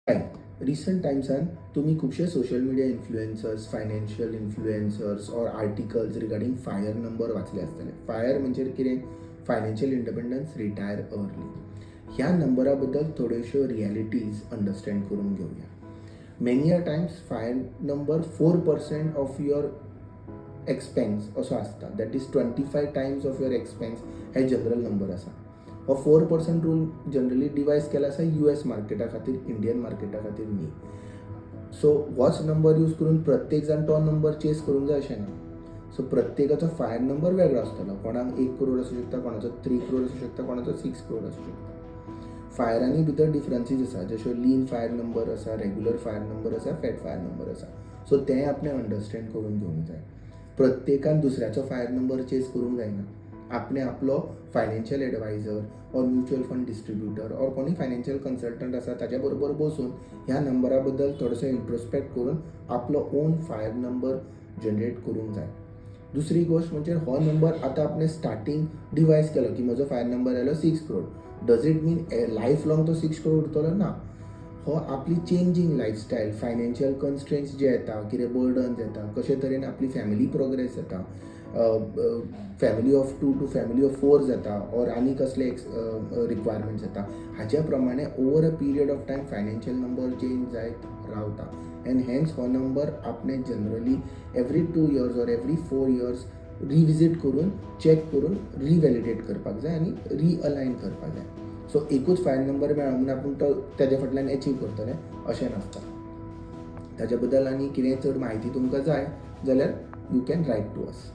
हाय, recent टायम्सान तुमी खुबशे social media influencers, financial influencers or articles regarding fire number वाचले आसतले. फायर म्हणजे कितें? Financial independence, retire early. ह्या नंबरा बद्दल थोड्योश्यो रियलिटीज अंडरस्टँड करून घेवया. Many a Times fire number 4% of your expense असो आसता. That is 25 Times of your expense हे जनरल नंबर आसा. हो 4% रूल जनरली डिवायस केला आसा US मार्केटा खातीर, इंडियन मार्केटा खातीर न्ही. सो होच नंबर यूज करून प्रत्येक जाण तो नंबर चेस करूंक जाय अशें ना. सो प्रत्येकाचो फायर नंबर वेगळो आसतलो. कोणाक 1 करोड आसूं शकता, कोणाचो 3 करोड आसूं शकता, कोणाचो 6 करोड आसूं शकता. फायरांनी भितर डिफरन्सीस आसा, जश्यो लीन फायर नंबर आसा, रेग्युलर फायर नंबर आसा, फॅट फायर नंबर आसा. सो तें आपणें अंडरस्टँड करून घेवंक जाय. प्रत्येकान दुसऱ्याचो फायर नंबर चेस करूंक जायना. आपणे आपलो financial adviser or mutual fund distributor or कोणी फायनान्शियल कन्सल्टंट आसा ताच्या बरोबर बसून ह्या नंबरा बद्दल थोडोसो इंट्रोस्पेक्ट करून आपलो ओन फायर नंबर जनरेट करूंक जाय. दुसरी गोष्ट म्हणजे हो नंबर आतां आपणें स्टार्टींग डिवायस केलो की म्हजो फायर नंबर आयलो 6 crore. Does it mean life long तो 6 करोड उरतलो? ना. हो आपली चेंजींग लायफस्टायल, फायनान्शियल कन्स्ट्रेंट्स जे येता, कितें बर्डन्स येता, कशे तरेन आपली फॅमिली प्रोग्रेस जाता, family of 2 to family of 4 जाता ऑर आनी कसले रिक्वायरमेंट्स येता, हाच्या प्रमाणे over a period of time financial number change जायत रावता. एंड हेन्स हो नंबर आपणें generally every 2 years or every 4 years revisit करून, चॅक करून, रिवॅलिडेट करपाक जाय आनी रिअलायन करपाक जाय. सो एकूच फायर नंबर मेळ्ळो म्हणून आपूण तो तेज्या फाटल्यान अचीव करतले अशें नासता. ताच्या बद्दल आनी कितें चड म्हायती तुमकां जाय जाल्यार you can write to us.